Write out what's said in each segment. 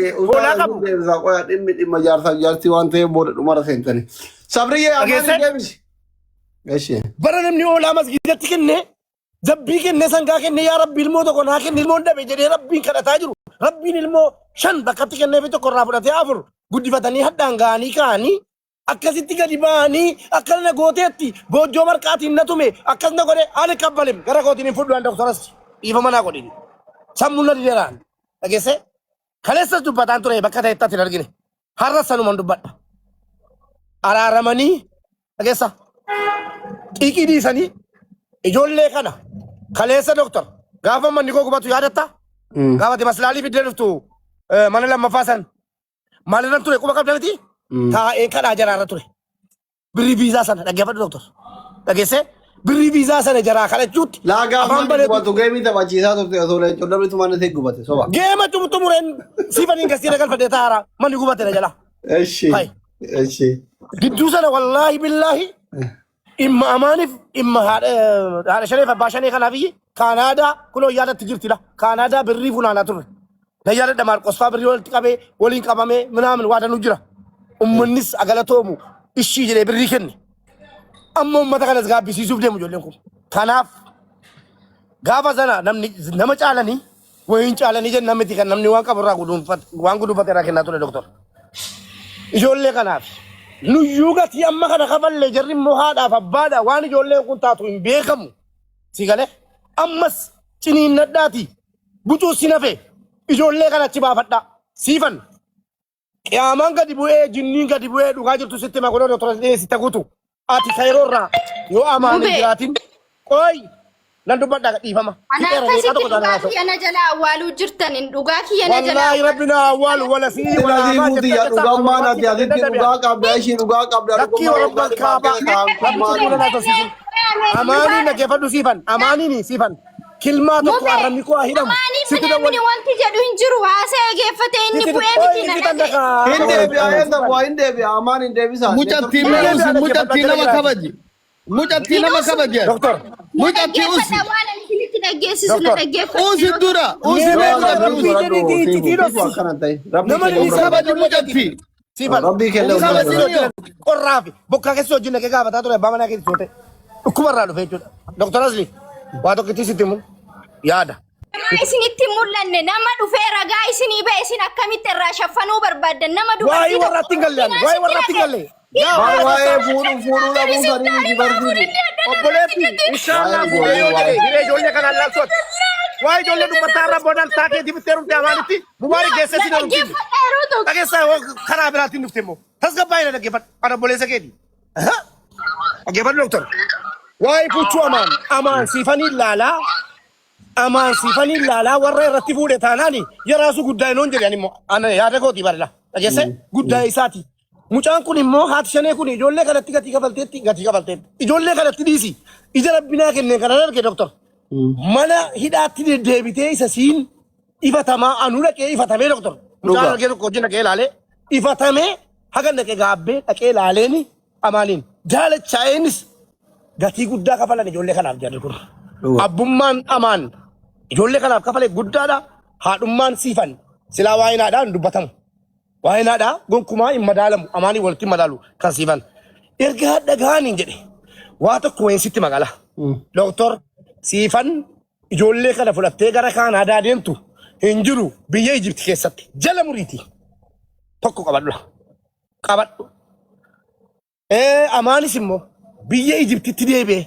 Hoolaa qabu. Dhimma jaartii waan ta'eef booda dhumara seentani. Sabriyyee ammaan deebisi. Bara namni hoolaa masgiidatti kenne zabbii kenne sangaa kenne yaa rabbi ilmoo tokko naa kenne ilmoon dhabe jedhee rabbiin kadhataa jiru. Rabbiin ilmoo 5 bakkatti kenneefi tokko irraa fudhatee 4 guddifatanii haddaan ga'anii ka'anii akkasitti gadi ba'anii akkana gooteetti boojjoo marqaatiin na tume akkasna godhe ani kabbalem gara kootiin hin fudhu doktoras dhiifama naa godhin. Sammuun na dideeraan dhageesse kaleessas dubbataan ture bakka ta'etti hin argine har'a sanuman dubbadha. Araaramanii dhageessa xiiqii dhiisanii ijoollee kana kaleessa doktor gaafa manni koo gubatu yaadatta gaafati maslaalii fiddee dhuftu mana lammaffaa san maalirran ture quba qabda miti taa'ee kadhaa jaraarra ture birrii viizaa sana dhaggeeffadhu doktor dhageesse birrii viizaa sana jaraa kadhachuutti laa gaafa manni gubatu geemii taphachiisaa turte osoo leencoo dabretu manni ta'e gubate soba geema xumureen siifaniin gastiira galfadhee taa'aara manni gubate na jala gidduu sana wallaahi billaahi imma amaaniif imma haadha shanee fi abbaa shanee kanaaf Kaanaadaa kunoo yaadatti jirtidha. Kaanaadaa birrii funaanaa turre. Na yaadadha Maarqosfaa birrii walitti qabee waliin qabamee minaamin waadanuu jira. Uummannis agalatoomu ishii jedhee birrii kenne. Amma uummata kanas gaabbisiisuuf deemu ijoolleen kun. Kanaaf gaafa sana nama caalanii wayiin caalanii jenna miti kan namni waan qabu irraa waan guduunfate irraa kennaa ture doktor. Ijoollee kanaaf nuyyuu gatii amma kana kafallee jarri immoo haadhaaf abbaadha waan ijoolleen kun taatu hin beekamu. Si galee ammas ciniinnadhaati bucuu si nafe ijoollee kana achi baafadha siifan qiyaamaan gadi bu'ee jinniin gadi bu'ee dhugaa jirtu sitti makonoo doktora sitti guutu ati kayroorraa yoo amaanii jiraatin qoy nan dubbadha dhiifama. Ana akkasitti dhugaa kiyyana jala awwaaluu jirtan hin dhugaa kiyyana jala. Wallaahi rabbina awwaalu wala fi dhugaa maana ati asitti dhugaa qabda ishii dhugaa qabda. Lakkii warabbal kaabaa amaanii dhaggeeffadhu siifan amaanii siifan kilmaa tokko arrabni koo hidhamu. Sitti namni wanti jedhu hin jiru haasa'ee geeffatee inni bu'ee miti na dhaga'e. Hin deebi'a eessa bu'aa hin deebi'a amaan hin deebisa. Mucattiin nama kabaji. Mucattiin nama kabaji. Doktor. Mucattiin usi. Waan ani isinitti dhaggeessisu na dhaggeeffatu. Usi dura. Usi nama ni kabaji mucattii. Siifan. Rabbii kelle qorraafi bokkaa keessa hojii nagee gaafataa ture abbaa manaa keessa soote. Dhukkubarraa dhufe jechuudha. Doktor Asli waa tokkitti sitti mun yaada. Isinitti mul'anne nama dhufee ragaa isinii ba'e isin akkamitti irraa shaffanuu barbaaddan nama dubartii. Waa'ee warratti hin galle waa'ee warratti hin galle. Waa'ee fuudhuu dhabuu sanii miti barsiisi. Obboleetti inshaallah fuudhee yoo jedhe hiree ijoollee kanaan laalsooti. Waa'ee ijoollee dubbataa irraa boodaan taakee dibittee rumtee amaanitti mubaarik geessee si darumti. Dhageessaa karaa biraatiin dhufte immoo tasgabbaa'ee na dhaggeeffadhu ana obboleessa keeti. Dhaggeeffadhu doktor. Waa'ee puchuu amaan siifanii ilaalaa. Amaan siifanii ilaalaa warra irratti fuudhe taanaani yeraasu guddaa inoon jedhan immoo ana yaada kooti barla dhageesse guddaa isaati. Mucaan kun immoo haati shanee kun ijoollee kanatti gatii kafalteetti ijoollee kanatti dhiisi ija rabbinaa kenneen kana arge doktor. Mana hidhaatti deddeebitee isa siin ifatamaa anu dhaqee ifatamee doktor. Mucaan argee tokko wajjin dhaqee ilaalee ifatamee hagan dhaqee gaabbee dhaqee ilaaleeni amaaniin jaalachaa'eenis gatii guddaa kafalan ijoollee kanaaf jedhu kun. Abbummaan amaan ijoollee kanaaf kafale guddaadha. Haadhummaan siifan silaa waa'inaadhaan dubbatamu. Waa'inaadhaa gonkumaa hin madaalamu amaanii walitti madaalu kan siifan. Erga hadha gaaniin jedhe waa tokko weensitti magala. Doktor siifan ijoollee kana fudhattee gara Kaanaadaa deemtu hin jiru biyya Ijipti keessatti jala muriiti. Tokko qabadhu. Amaanis immoo biyya Ijiptitti deebi'ee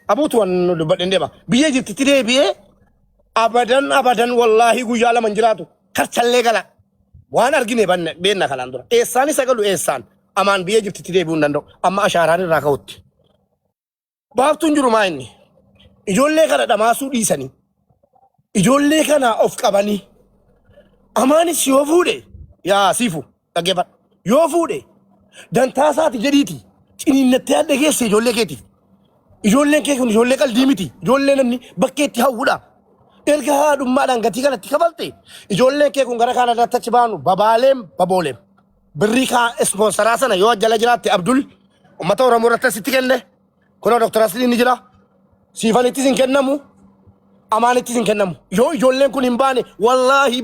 abuutu waan dubbadhen deema biyya Ijiptitti deebi'ee abadan wallaahi guyyaa lama hin jiraatu karchallee gala waan argine beenna kanaan dura eessaan isa galu eessaan amaan biyya Ijiptitti deebi'uu hin danda'u amma ashaaraan irraa ka'utti. Baaftuun jiru maa inni ijoollee kana dhamaasuu dhiisanii ijoollee kana of qabanii amaanis yoo fuudhe yaa siifu dhaggeeffadha yoo fuudhe dantaasaati jedhiiti ciniinnattee adda keessa ijoollee keetiif. Ijoolleen kee kun ijoollee qalbii miti. Ijoollee namni bakkeetti hawwudha. Erga haadhummaadhaan gatii kanatti kafalte ijoolleen kee kun gara Kaanaadaatti achi baanu babooleem. Birrii kaa ispoonsaraa sana yoo jala jiraatte Abdul uummata Oromoo irratti asitti kenne kunoo Dr. Asliin ni jira. Siifanittis hin kennamu. Amaanittis hin kennamu. Yoo ijoolleen kun hin baane wallaahi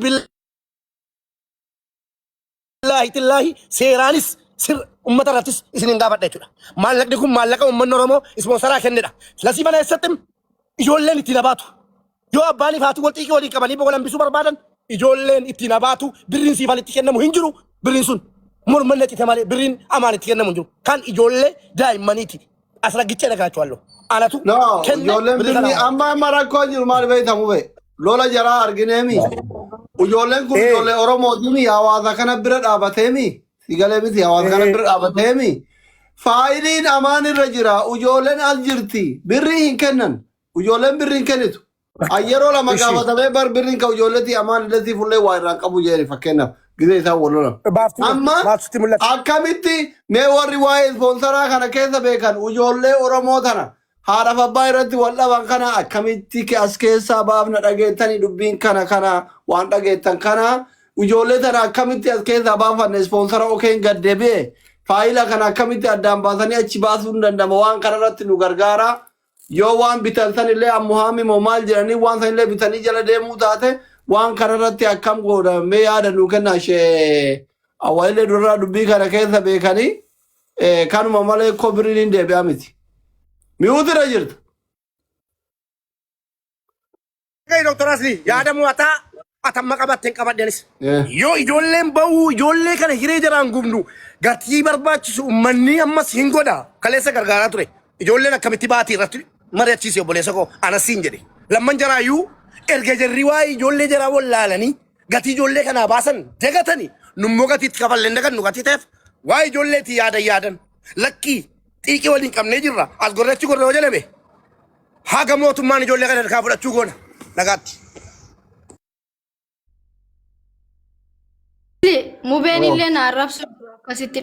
wallaahi tillaahi seeraanis sir ummata irrattis isin hin gaafadha jechuudha. Maallaqni kun maallaqa uummanni Oromoo ispoonsaraa kennedha. Lasii bana eessatti ijoolleen itti nabaatu. Yoo abbaaniif haati wal xiiqii waliin qabanii boqolan bisuu barbaadan ijoolleen itti nabaatu birriin siifan itti kennamu hin jiru. Birriin sun mormanne itti malee birriin amaan itti kennamu hin jiru. Kan ijoollee daa'immaniiti. As raggicha dhagaachuu anatu ijoolleen birrii amma rakkoo jiru maal beektamu bee lola jaraa argineemi ijoolleen kun ijoollee Oromootimi hawaasa kana bira dhaabateemi sigalee miti hawaasa kana bira dhaabateemi faayidiin amaan irra jira ijoolleen as jirti birrii hin kennan ijoolleen birrii hin kennitu ayyeroo lama gaafatamee bar birriin ka ijoolleetii amaan illeetii fullee waa irraan qabu jeeri fakkeenyaaf gizee isaa walolan amma akkamitti mee warri waa'ee ispoonsaraa kana keessa beekan ijoollee Oromoo tana haadhaaf abbaa irratti wal dhaban kana akkamitti as keessaa baafna dhageettanii dubbiin kana waan dhageettan kana ijoollee tana akkamitti as keessaa baafanne ispoonsara okeen gad deebi'e faayila kana akkamitti addaan baasanii achi baasuu hin danda'ama waan kana irratti nu gargaara yoo waan bitan sanillee ammuhaami moo maal jedhanii waan sanillee bitanii jala deemuu taate waan kana irratti akkam godhamee yaada nuu kennaa ishee awwaalee duraa dubbii kana keessa beekanii kanuma malee kobiriin hin deebi'a miti. Miuti ra jirta. Kay Dr. Asli yaadamu atamma qabatten qabaddenis. Yoo ijoolleen bahu ijoollee kana hiree jaraan gubnu gatii barbaachisu uummanni ammas hin godha kaleessa gargaaraa ture. Ijoolleen akkamitti baatii irratti mari'achiise obboleessa koo anasiin jedhe. Lamman jaraayyuu erga jarri waa'ee ijoollee jaraa wallaalanii gatii ijoollee kanaa baasan dagatanii nummoo gatiitti kafalleen dagannu gatii ta'eef waa'ee ijoolleetii yaadan lakkii xiiqii waliin qabnee jirra as gorrachuu gorra yoo jedhame haga mootummaan ijoollee kana harkaa fudhachuu goona nagaatti. Mubeen illee na arrabsu akkasitti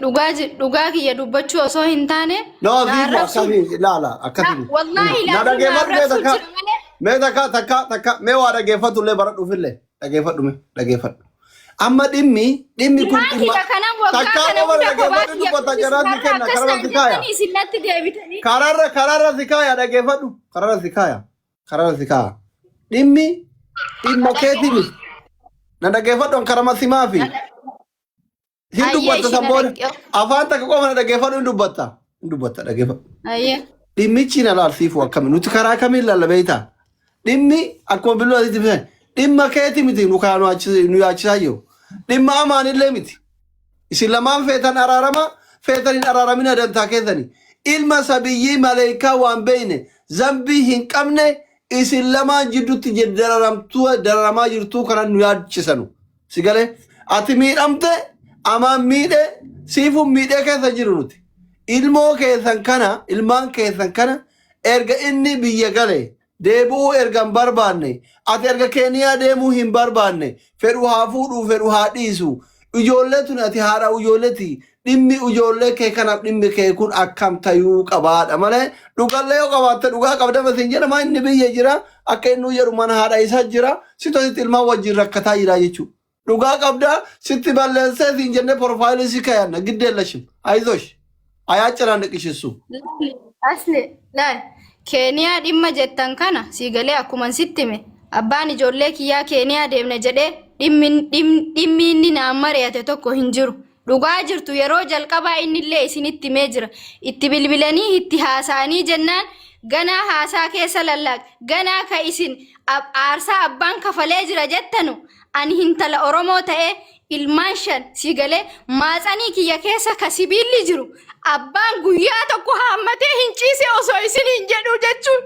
dhugaa kiyya dubbachuu osoo hin taane na arrabsu laala akkasitti wallaahi laala mee takka mee waa dhageeffatu illee bara dhufillee dhageeffadhu amma dhimmi kun dhimma takka bara dhageeffadhu dubbata jaraatti kenna kararra zikaaya dhageeffadhu kararra zikaaya dhimma keetimi na dhageeffadhu karama simaafi hin dubbatta sabboon afaan takka qofa na dhageeffadhu hin dubbatta dhageeffadhu dhimmichi na laalsiifu akkami nuti karaa kamiin lallabeeytaa dhimmi akkuma biluu asitti bisan dhimma keeti miti nu yaachisaa jiru dhimma amaanillee miti isin lamaan feetan araarama feetan hin araaramina dantaa keessani ilma sabiyyii maleekaa waan beeyne zambii hin qabne isin lamaan jiddutti dararamaa jirtuu kana nu yaachisanu sigalee ati miidhamte amaan miidhe siifuun miidhee keessa jiru nuti ilmaan keessan kana erga inni biyya galee deebi'uu ergan barbaanne ati erga keeniyaa deemuu hin barbaanne fedhu haa fuudhuu fedhu haa dhiisu ijoollee tun ati haadha ijoolleeti dhimmi ijoollee kee kanaaf dhimmi kee kun akkam tayuu qabaadha malee dhugallee yoo qabaatte dhugaa qabda masin jedhama inni biyya jira akka inni jedhu mana haadha isaa jira sitositti ilmaan wajjin rakkataa jira jechuudha dhugaa qabda sitti balleessee siin jenne porfaayilii si kayanna giddeellashim ayizosh ayaa ciraan dhiqishissu. Asli laal. Keeniyaa dhimma jettan kana siigalee akkuman sittime abbaan ijoollee kiyyaa Keeniyaa deemna jedhee dhimmi inni naan mari'ate tokko hin jiru. Dhugaa jirtu yeroo jalqabaa innillee isinitti himee jira. Itti bilbilanii itti haasa'anii jennaan ganaa haasaa keessa lallaaq ganaa ka isin aarsaa abbaan kafalee jira jettanu ani hintala Oromoo ta'ee ilmaan shan siigalee maatsanii kiyya keessa ka sibiilli jiru. Abbaan guyyaa tokko haammatee hin ciise osoo isin hin jedhu jechuun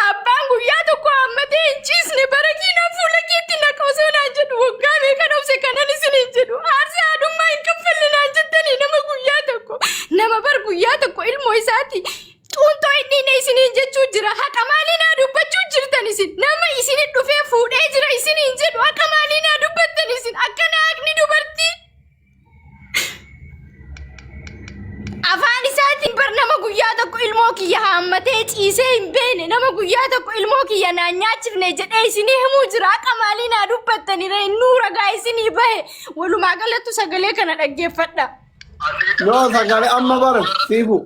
abbaan guyyaa tokko haammatee hin ciisne bara kiinaan fuula keetti naqa osoo naan jedhu waggaa meeqa dhabse kanan isin hin jedhu aarsaa adummaa hin kaffalle naan jettanii nama bar guyyaa tokko ilmoo isaati xuuntoo hidhiine isin hin jechuu jira haqa maalii naa dubbachuu jirtan isin nama isin dhufee fuudhee jira isin hin jedhu haqa maalii naa dubbattan isin akkana haqni dubartii. Afaan isaatiin bar nama guyyaa tokko ilmoo kiyya haammatee ciisee hin beene nama guyyaa tokko ilmoo kiyya naan nyaachifne jedhee isinii himuu jira haqa maalii naa dubbattanire innuu ragaa isinii bahe walumaa galatti sagalee kana dhaggeeffadha. No sagalee amma bara siifu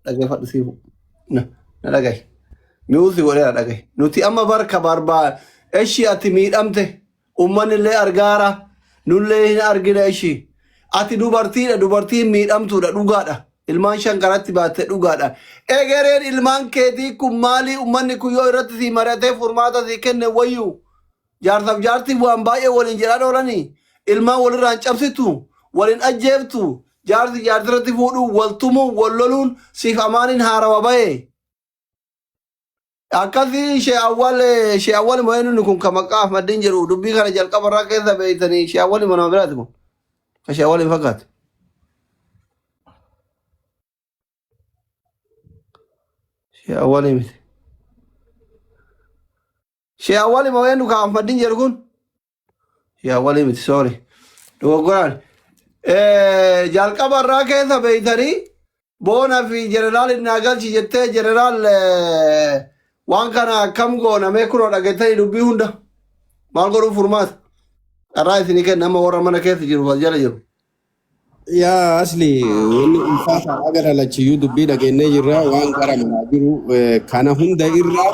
dhaggeeffadhu siifu na dhagahi Miusi godhee dhagaye. Nuti amma barka barbaa ishii ati miidhamte ummanillee argaara nullee hin argina ishii. Ati dubartiidha dubartiin miidhamtuudha dhugaadha. Ilmaan shankaratti baatte dhugaadha. Egereen ilmaan keetii kun maali ummanni kun yoo irratti si mari'atee furmaata si kenne wayyu. Jaarsaaf jaartii waan baay'ee waliin jedhaa dhoolanii. Ilmaan walirraan cabsitu waliin ajjeeftu. Jaarsi jaartirratti fuudhu waltumu walloluun siif amaanin haarawa baye. Akkasii shee awwal mo'een kun kan maqaaf maddeen jedhu dubbii kana jalqabarraa keessa beeytanii shee awwal manama biraati kun. Ka shee awwal hin fakkaatu. Shee awwal miti. Shee awwal mo'een kan maddeen jedhu kun. Shee awwal miti sorry. Dogoggoraan. Jalqabarraa keessa beeytanii boona fi jeneraal inni agalchi jettee jeneraal waan kana kam goona mee kunoo dhageettanii dubbii hunda maal godhuu furmaata carraa isinii kenna nama warra mana keessa jiru wal jala jiru. Yaa asli wanni ulfaataa agarra lachiyyuu dubbii dhageenyee jirra waan gara manaa jiru kana hunda irraa